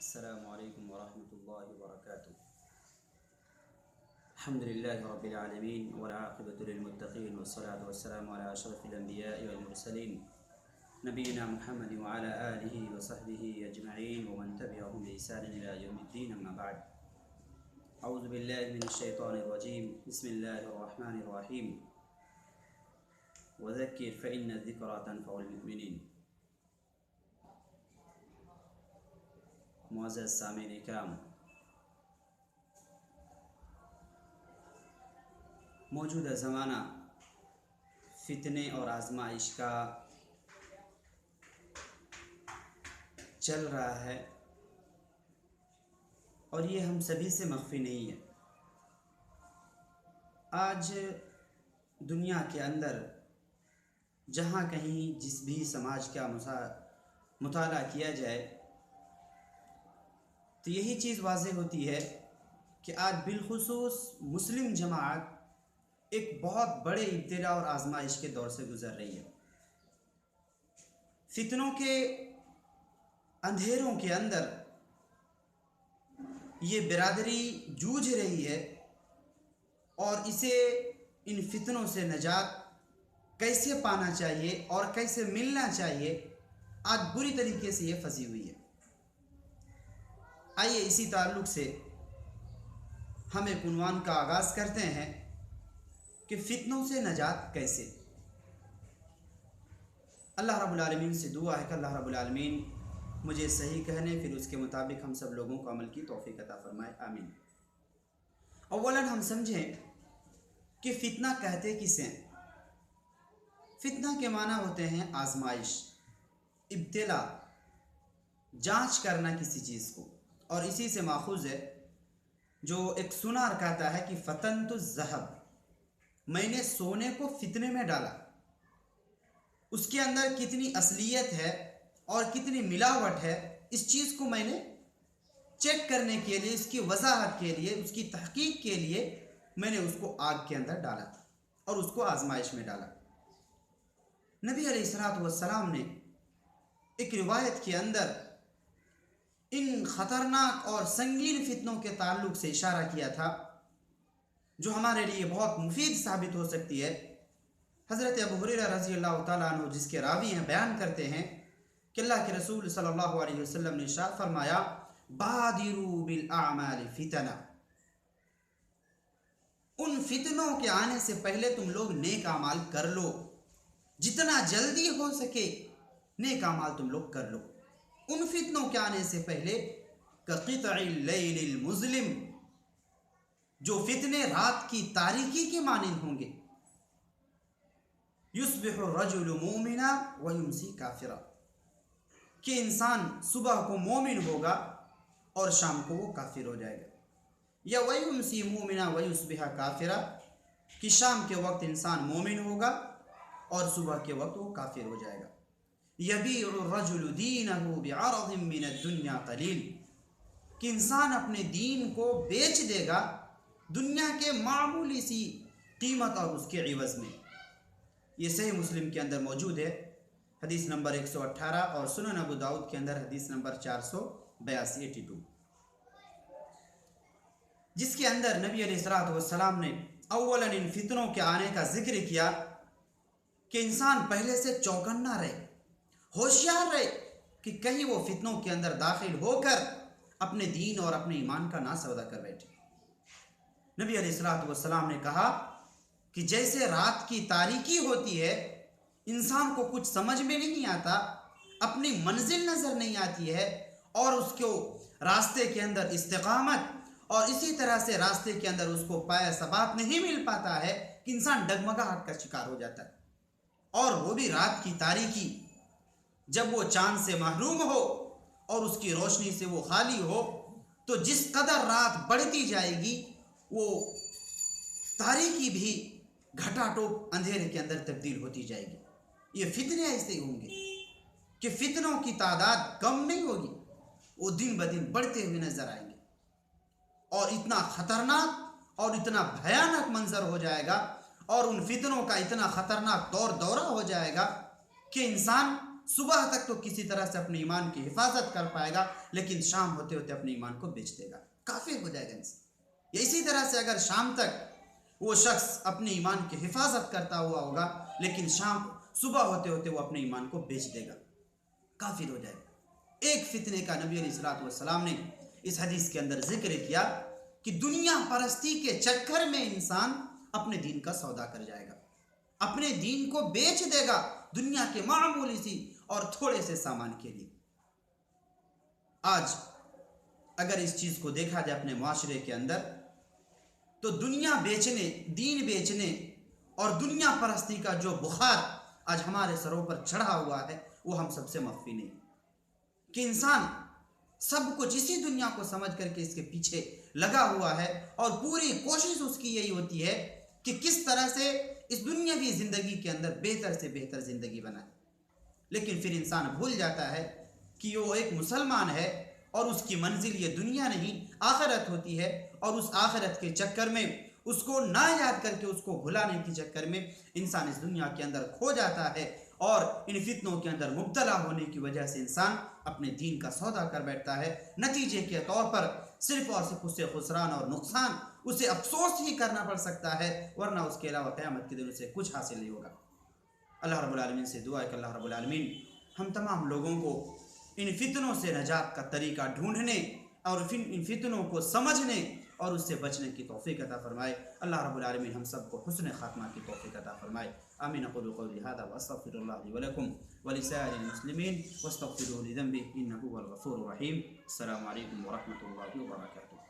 السلام عليكم ورحمة الله وبركاته. الحمد لله رب العالمين والعاقبة للمتقين والصلاة والسلام على أشرف الأنبياء والمرسلين نبينا محمد وعلى آله وصحبه أجمعين ومن تبعهم بإحسان إلى يوم الدين. أما بعد، أعوذ بالله من الشيطان الرجيم. بسم الله الرحمن الرحيم. وذكر فإن الذكرى تنفع المؤمنين. معزز سامعین اکرام، موجودہ زمانہ فتنے اور آزمائش کا چل رہا ہے اور یہ ہم سبھی سے مخفی نہیں ہے. آج دنیا کے اندر جہاں کہیں جس بھی سماج کا مطالعہ کیا جائے تو یہی چیز واضح ہوتی ہے کہ آج بالخصوص مسلم جماعت ایک بہت بڑے ابتلا اور آزمائش کے دور سے گزر رہی ہے. فتنوں کے اندھیروں کے اندر یہ برادری جوجھ رہی ہے اور اسے ان فتنوں سے نجات کیسے پانا چاہیے اور کیسے ملنا چاہیے آج بری طریقے سے یہ پھنسی ہوئی ہے. آئیے اسی تعلق سے ہم ایک عنوان کا آغاز کرتے ہیں کہ فتنوں سے نجات کیسے. اللہ رب العالمین سے دعا ہے کہ اللہ رب العالمین مجھے صحیح کہنے پھر اس کے مطابق ہم سب لوگوں کو عمل کی توفیق عطا فرمائے، آمین. اولاً ہم سمجھیں کہ فتنہ کہتے کسے ہیں. فتنہ کے معنی ہوتے ہیں آزمائش، ابتلا، جانچ کرنا کسی چیز کو، اور اسی سے ماخوذ ہے جو ایک سنار کہتا ہے کہ فتنت الذہب، میں نے سونے کو فتنے میں ڈالا. اس کے اندر کتنی اصلیت ہے اور کتنی ملاوٹ ہے اس چیز کو میں نے چیک کرنے کے لیے، اس کی وضاحت کے لیے، اس کی تحقیق کے لیے میں نے اس کو آگ کے اندر ڈالا اور اس کو آزمائش میں ڈالا. نبی علیہ الصلوۃ والسلام نے ایک روایت کے اندر ان خطرناک اور سنگین فتنوں کے تعلق سے اشارہ کیا تھا جو ہمارے لیے بہت مفید ثابت ہو سکتی ہے. حضرت ابو ہریرہ رضی اللہ تعالیٰ عنہ جس کے راوی ہیں بیان کرتے ہیں کہ اللہ کے رسول صلی اللہ علیہ وسلم نے ارشاد فرمایا، بادروا بالاعمال فتنہ، ان فتنوں کے آنے سے پہلے تم لوگ نیک اعمال کر لو، جتنا جلدی ہو سکے نیک اعمال تم لوگ کر لو. ان فتنوں کے آنے سے پہلے کقطع اللیل المظلم، جو فتنے رات کی تاریکی کے مانند ہوں گے. یصبح الرجل مومنا ویمسی کافرا، کہ انسان صبح کو مومن ہوگا اور شام کو وہ کافر ہو جائے گا. یا ویمسی مومنا ویصبح کافرا، کہ شام کے وقت انسان مومن ہوگا اور صبح کے وقت وہ کافر ہو جائے گا. یبیع الرجل دینہ بعرض من الدنیا قلیل، کہ انسان اپنے دین کو بیچ دے گا دنیا کے معمولی سی قیمت اور اس کے عوض میں. یہ صحیح مسلم کے اندر موجود ہے، حدیث نمبر 118، اور سنن ابو داؤد کے اندر حدیث نمبر 482، جس کے اندر نبی علیہ الصلوۃ والسلام نے اولاً ان فتنوں کے آنے کا ذکر کیا کہ انسان پہلے سے چوکنا رہے، ہوشیار رہے کہ کہیں وہ فتنوں کے اندر داخل ہو کر اپنے دین اور اپنے ایمان کا ناسودا کر بیٹھے. نبی علیہ الصلوۃ والسلام نے کہا کہ جیسے رات کی تاریکی ہوتی ہے، انسان کو کچھ سمجھ میں نہیں آتا، اپنی منزل نظر نہیں آتی ہے اور اس کو راستے کے اندر استقامت اور اسی طرح سے راستے کے اندر اس کو پایہ ثبات نہیں مل پاتا ہے کہ انسان ڈگمگاہٹ کا شکار ہو جاتا ہے. اور وہ بھی رات کی تاریکی، جب وہ چاند سے محروم ہو اور اس کی روشنی سے وہ خالی ہو تو جس قدر رات بڑھتی جائے گی وہ تاریکی بھی گھٹا ٹوپ اندھیرے کے اندر تبدیل ہوتی جائے گی. یہ فتنے ایسے ہی ہوں گے کہ فتنوں کی تعداد کم نہیں ہوگی، وہ دن بدن بڑھتے ہوئے نظر آئیں گے اور اتنا خطرناک اور اتنا بھیانک منظر ہو جائے گا اور ان فتنوں کا اتنا خطرناک دورہ ہو جائے گا کہ انسان صبح تک تو کسی طرح سے اپنے ایمان کی حفاظت کر پائے گا، لیکن شام ہوتے ہوتے اپنے ایمان کو بیچ دے گا، کافر ہو جائے گا انسان۔ یا اسی طرح سے اگر شام تک وہ شخص اپنے ایمان کی حفاظت کرتا ہوا ہوگا، لیکن صبح ہوتے ہوتے وہ اپنے ایمان کو بیچ دے گا، کافر ہو جائے گا۔ ایک فتنے کا نبی علیہ الصلوۃ والسلام نے اس حدیث کے اندر ذکر کیا کہ دنیا پرستی کے چکر میں انسان اپنے دین کا سودا کر جائے گا، اپنے دین کو بیچ دے گا دنیا کے معمولی سی اور تھوڑے سے سامان کے لیے۔ آج اگر اس چیز کو دیکھا جائے اپنے معاشرے کے اندر، تو دنیا بیچنے، دین بیچنے اور دنیا پرستی کا جو بخار آج ہمارے سروں پر چڑھا ہوا ہے وہ ہم سب سے مخفی نہیں، کہ انسان سب کچھ اسی دنیا کو سمجھ کر کے اس کے پیچھے لگا ہوا ہے، اور پوری کوشش اس کی یہی ہوتی ہے کہ کس طرح سے اس دنیاوی زندگی کے اندر بہتر سے بہتر زندگی بنائے۔ لیکن پھر انسان بھول جاتا ہے کہ وہ ایک مسلمان ہے اور اس کی منزل یہ دنیا نہیں آخرت ہوتی ہے، اور اس آخرت کے چکر میں اس کو نہ یاد کر کے، اس کو بھلانے کے چکر میں انسان اس دنیا کے اندر کھو جاتا ہے، اور ان فتنوں کے اندر مبتلا ہونے کی وجہ سے انسان اپنے دین کا سودا کر بیٹھتا ہے۔ نتیجے کے طور پر صرف اور صرف اسے خسران اور نقصان، اسے افسوس ہی کرنا پڑ سکتا ہے، ورنہ اس کے علاوہ قیامت کے دن اسے کچھ حاصل نہیں ہوگا۔ اللہ رب العالمین سے دعا ہے کہ اللہ رب العالمین ہم تمام لوگوں کو ان فتنوں سے نجات کا طریقہ ڈھونڈنے اور ان فتنوں کو سمجھنے اور اس سے بچنے کی توفیق عطا فرمائے۔ اللہ رب العالمین ہم سب کو حسن خاتمہ کی توفیق عطا فرمائے۔ آمین۔ اقول قولی ھذا واستغفر اللہ لی ولکم ولسائر المسلمین واستغفروہ لذنبہ انہ هو الغفور الرحیم۔ السلام علیکم ورحمۃ اللہ وبرکاتہ۔